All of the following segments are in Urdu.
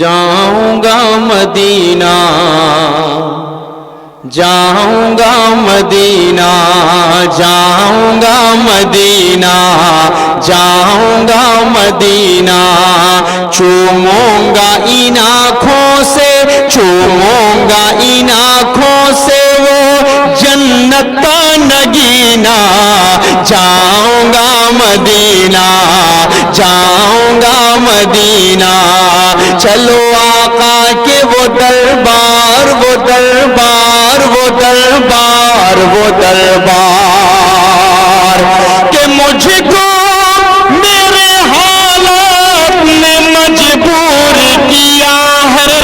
جاؤں گا مدینہ، جاؤں گا مدینہ، جاؤں گا مدینہ، جاؤں گا مدینہ، چوموں گا ان آنکھوں سے، چوموں گا ان آنکھوں سے وہ جنت کا نگینہ، جاؤں گا مدینہ، جاؤں گا مدینہ، چلو آقا کے وہ دربار، وہ دربار، وہ دربار، وہ دربار، کہ مجھ کو میرے حالات نے مجبور کیا ہے،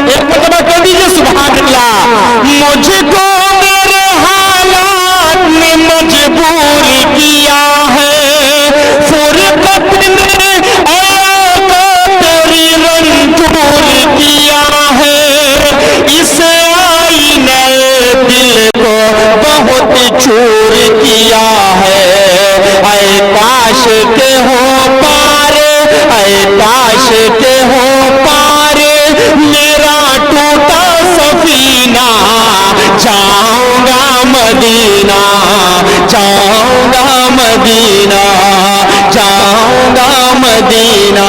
ایک مرتبہ کہہ دیجئے سبحان اللہ، مجھ کو میرے حالات نے مجبور کیا ہے، فرقت نے کیا ہے، اس آئینہ دل کو بہت چور کیا ہے، اے کاش کے ہو پارے، اے کاش کے ہو پارے میرا ٹوٹا سفینہ، جاؤں گا مدینہ، جاؤں گا مدینہ، جاؤں گا مدینہ،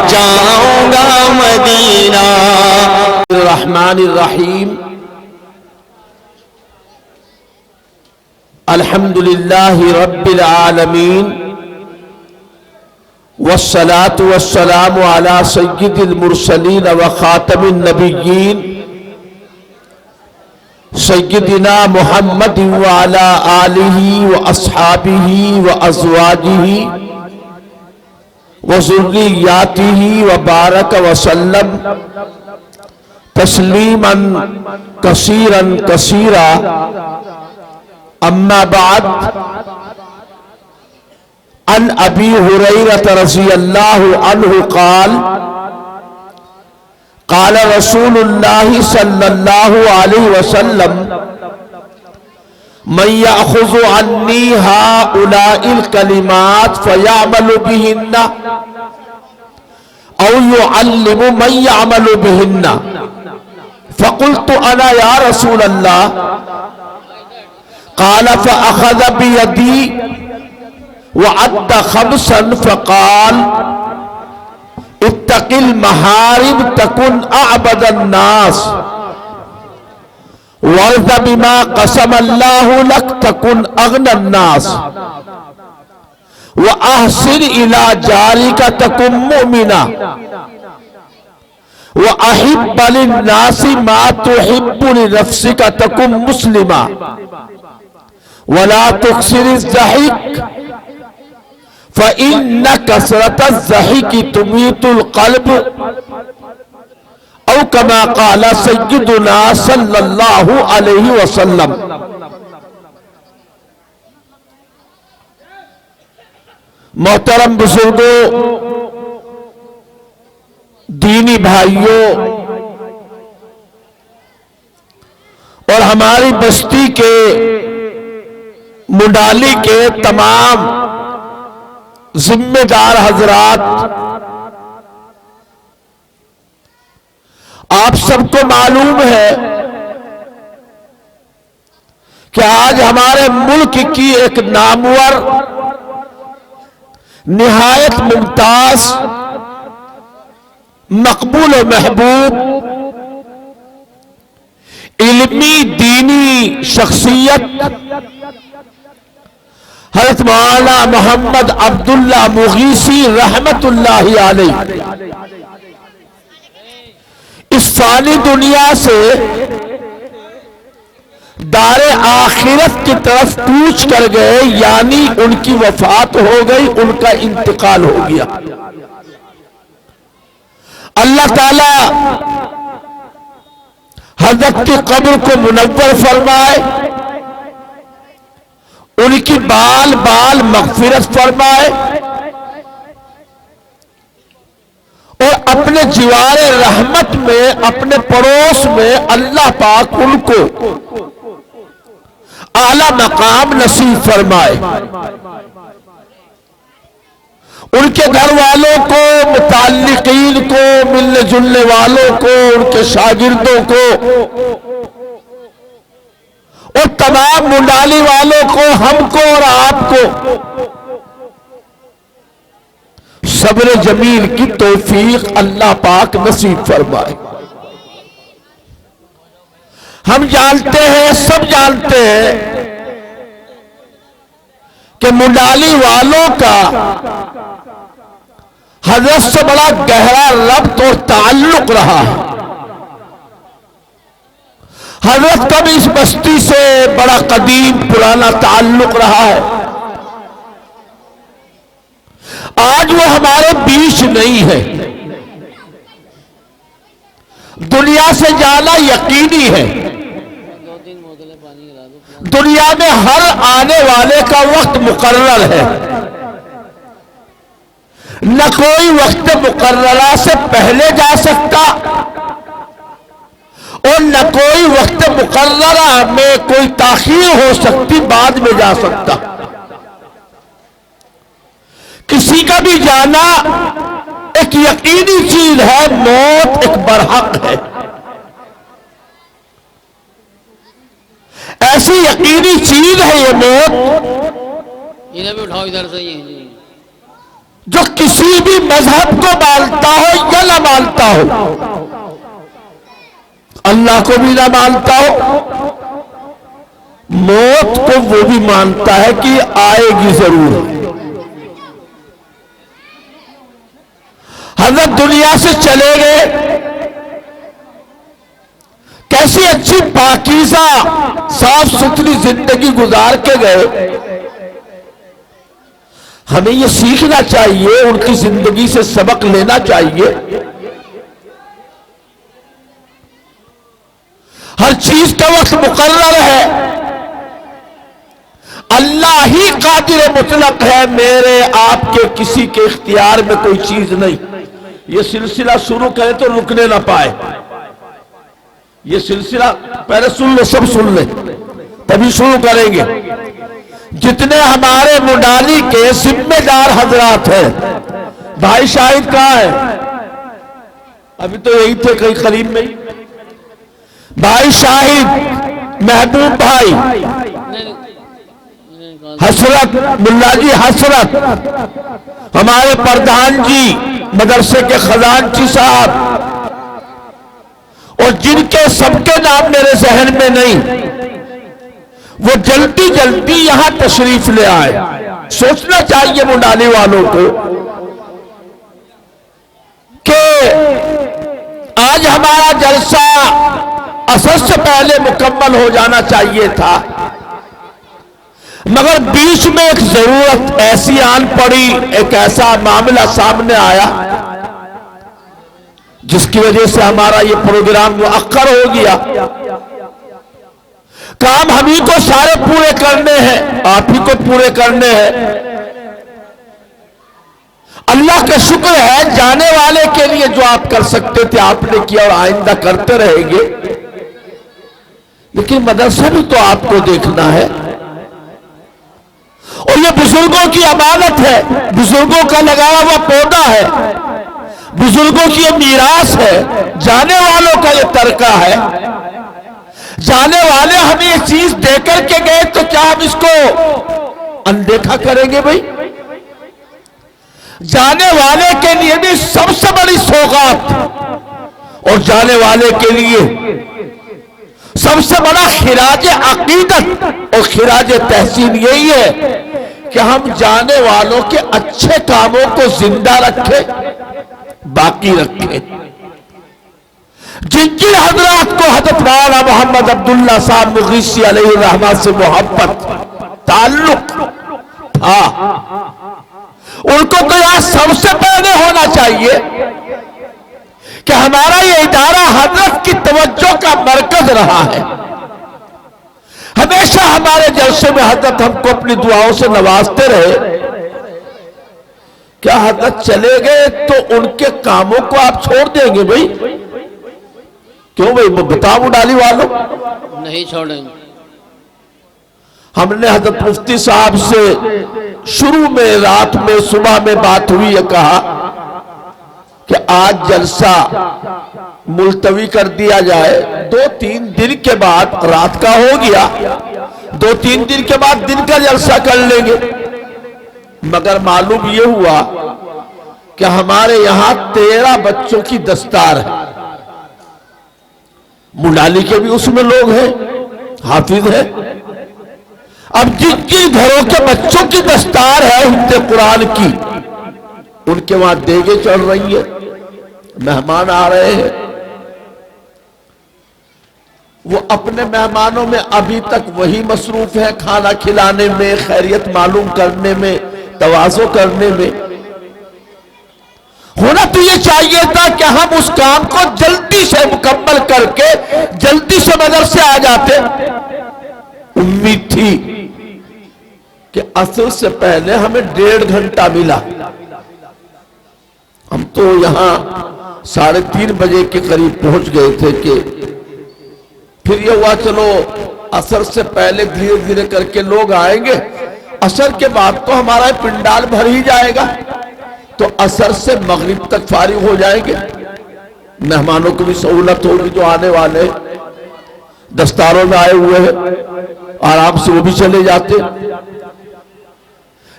جاؤں گا مدینہ۔ الرحمن الرحیم، الحمدللہ رب العالمین، والصلاة والسلام علی سید المرسلین وخاتم النبیین، سیدنا محمد وعلی آلہ واصحابہ وازواجہ وذریاتہ وبارک وسلم تسلیما کثیرا کثیرا، اما بعد، عن ابی ہریرہ رضی اللہ عنہ قال قال رسول اللہ صلی اللہ علیہ وسلم من یأخذ عنی ہؤلاء الکلمات فیعمل بہن او يعلم من يعمل بهن، فقلت انا یا رسول اللہ، قال فاخذ بيدي وعد خمسا فقال اتق المحارم تكن اعبد الناس، وارض بما قسم الله لك تكن اغنى الناس، وأحسن إلى جارك تكن مؤمنا، وأحب للناس ما تحب لنفسك تكن مسلما، ولا تكثر الضحك فإن كثرة الضحك تميت القلب، أو كما قال سيدنا صلى الله عليه وسلم۔ محترم بزرگوں، دینی بھائیوں، اور ہماری بستی کے منڈالی کے تمام ذمہ دار حضرات، آپ سب کو معلوم ہے کہ آج ہمارے ملک کی ایک نامور، نہایت ممتاز، مقبول و محبوب، علمی دینی شخصیت حضرت مولانا محمد عبداللہ مغیثی رحمت اللہ علیہ اس فانی دنیا سے دار آخرت کی طرف کوچ کر گئے، یعنی ان کی وفات ہو گئی، ان کا انتقال ہو گیا۔ اللہ تعالی حضرت کی قبر کو منور فرمائے، ان کی بال بال مغفرت فرمائے، اور اپنے جوار رحمت میں، اپنے پڑوس میں اللہ پاک ان کو اعلی مقام نصیب فرمائے۔ ان کے گھر والوں کو، متعلقین کو، ملنے جلنے والوں کو، ان کے شاگردوں کو اور تمام منڈالی والوں کو، ہم کو اور آپ کو صبر جمیل کی توفیق اللہ پاک نصیب فرمائے۔ ہم جانتے ہیں، سب جانتے ہیں کہ منڈالی والوں کا حضرت سے بڑا گہرا ربط اور تعلق رہا ہے۔ حضرت کا بھی اس بستی سے بڑا قدیم پرانا تعلق رہا ہے۔ آج وہ ہمارے بیچ نہیں ہے، دنیا سے جانا یقینی ہے۔ دنیا میں ہر آنے والے کا وقت مقرر ہے، نہ کوئی وقت مقررہ سے پہلے جا سکتا اور نہ کوئی وقت مقررہ میں کوئی تاخیر ہو سکتی، بعد میں جا سکتا۔ کسی کا بھی جانا ایک یقینی چیز ہے، موت ایک برحق ہے۔ ایسی یقینی چیز ہے یہ موت، انہیں بھی اٹھاؤ ادھر سے یہ جو کسی بھی مذہب کو مانتا ہو یا نہ مانتا ہو، اللہ کو بھی نہ مانتا ہو، موت کو وہ بھی مانتا ہے کہ آئے گی ضرور۔ حضرت دنیا سے چلے گئے، کیسی اچھی پاکیزہ صاف ستھری زندگی گزار کے گئے۔ ہمیں یہ سیکھنا چاہیے، ان کی زندگی سے سبق لینا چاہیے۔ ہر چیز کا وقت مقرر ہے، اللہ ہی قادر مطلق ہے، میرے آپ کے کسی کے اختیار میں کوئی چیز نہیں۔ یہ سلسلہ شروع کرے تو رکنے نہ پائے، یہ سلسلہ پہلے سن لے، سب سن لے تبھی شروع کریں گے۔ جتنے ہمارے منڈالی کے ذمہ دار حضرات ہیں، بھائی شاہد کہاں ہے؟ ابھی تو یہی تھے کہیں قریب میں ہی۔ بھائی شاہد، محبوب بھائی، حسرت ملا جی، حسرت ہمارے پردھان جی مدرسے کے خزانچی صاحب، اور جن کے سب کے نام میرے ذہن میں نہیں، وہ جلدی جلدی یہاں تشریف لے آئے۔ سوچنا چاہیے منڈالی والوں کو کہ آج ہمارا جلسہ اثر سے پہلے مکمل ہو جانا چاہیے تھا، مگر بیچ میں ایک ضرورت ایسی آن پڑی، ایک ایسا معاملہ سامنے آیا جس کی وجہ سے ہمارا یہ پروگرام مؤخر ہو گیا۔ کام ہم ہی کو سارے پورے کرنے ہیں، آپ ہی کو پورے کرنے ہیں۔ اللہ کا شکر ہے، جانے والے کے لیے جو آپ کر سکتے تھے آپ نے کیا اور آئندہ کرتے رہیں گے، لیکن مدرسہ بھی تو آپ کو دیکھنا ہے، اور یہ بزرگوں کی امانت ہے، بزرگوں کا لگایا ہوا پودا ہے، بزرگوں کی یہ میراث ہے، جانے والوں کا یہ ترکہ ہے۔ جانے والے ہمیں یہ چیز دے کر کے گئے تو کیا ہم اس کو اندیکھا کریں گے؟ بھائی جانے والے کے لیے بھی سب سے بڑی سوغات اور جانے والے کے لیے سب سے بڑا خراج عقیدت اور خراج تحسین یہی ہے کہ ہم جانے والوں کے اچھے کاموں کو زندہ رکھیں، باقی رکھیں۔ جن جن حضرات کو حضرت مولانا محمد عبداللہ صاحب مغیثی علیہ الرحمہ سے محبت تعلق تھا، ان کو تو یہاں سب سے پہلے ہونا چاہیے کہ ہمارا یہ ادارہ حضرت کی توجہ کا مرکز رہا ہے۔ ہمیشہ ہمارے جلسے میں حضرت ہم کو اپنی دعاؤں سے نوازتے رہے۔ کیا حضرت چلے گئے تو ان کے کاموں کو آپ چھوڑ دیں گے؟ بھائی کیوں بھائی بتاؤ منڈالی والوں؟ نہیں چھوڑیں گے۔ ہم نے حضرت مفتی صاحب سے شروع میں رات میں صبح میں بات ہوئی، یہ کہا کہ آج جلسہ ملتوی کر دیا جائے، 2-3 دن کے بعد، رات کا ہو گیا، 2-3 دن کے بعد دن کا جلسہ کر لیں گے۔ مگر معلوم یہ ہوا کہ ہمارے یہاں 13 بچوں کی دستار ہے، ملالی کے بھی اس میں لوگ ہیں، حافظ ہیں۔ اب جن جن گھروں کے بچوں کی دستار ہے حفظ قرآن کی، ان کے وہاں دیگیں چڑھ رہی ہے، مہمان آ رہے ہیں، وہ اپنے مہمانوں میں ابھی تک وہی مصروف ہے، کھانا کھلانے میں، خیریت معلوم کرنے میں، تواضع کرنے میں۔ ہونا تو یہ چاہیے تھا کہ ہم اس کام کو جلدی سے مکمل کر کے جلدی سے مدرسے آ جاتے۔ امید تھی کہ عصر سے پہلے ہمیں 1.5 گھنٹہ ملا، ہم تو یہاں 3:30 بجے کے قریب پہنچ گئے تھے کہ پھر یہ ہوا چلو عصر سے پہلے دھیرے دھیرے کر کے لوگ آئیں گے، عصر کے بعد تو ہمارا پنڈال بھر ہی جائے گا، تو عصر سے مغرب تک فارغ ہو جائیں گے، مہمانوں کو بھی سہولت ہوگی جو آنے والے دستاروں میں آئے ہوئے ہیں، آرام سے وہ بھی چلے جاتے۔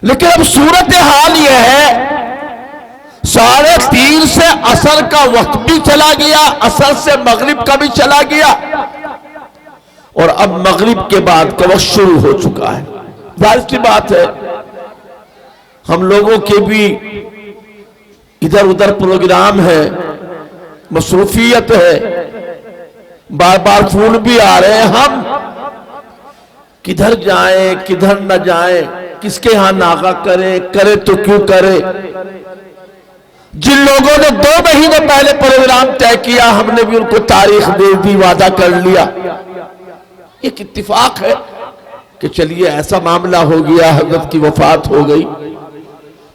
لیکن اب صورتحال یہ ہے 3:30 سے عصر کا وقت بھی چلا گیا، عصر سے مغرب کا بھی چلا گیا، اور اب مغرب کے بعد کا وقت شروع ہو چکا ہے۔ ظاہر سی بات ہے ہم لوگوں کے بھی ادھر ادھر پروگرام ہے، مصروفیت ہے، بار بار فون بھی آ رہے ہیں، ہم کدھر جائیں کدھر نہ جائیں، کس کے ہاں ناغہ کریں، کرے تو کیوں کرے۔ جن لوگوں نے 2 مہینے پہلے پروگرام طے کیا، ہم نے بھی ان کو تاریخ دے دی، وعدہ کر لیا۔ ایک اتفاق ہے کہ چلیے ایسا معاملہ ہو گیا، حضرت کی وفات ہو گئی،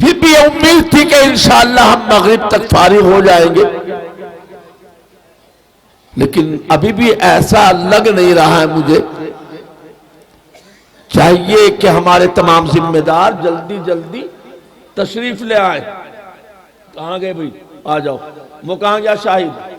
پھر بھی امید تھی کہ انشاءاللہ ہم مغرب تک فارغ ہو جائیں گے، لیکن ابھی بھی ایسا لگ نہیں رہا ہے مجھے۔ چاہیے کہ ہمارے تمام ذمہ دار جلدی جلدی تشریف لے آئیں۔ کہاں گئے بھئی؟ آ جاؤ۔ وہ کہاں گیا شاہد؟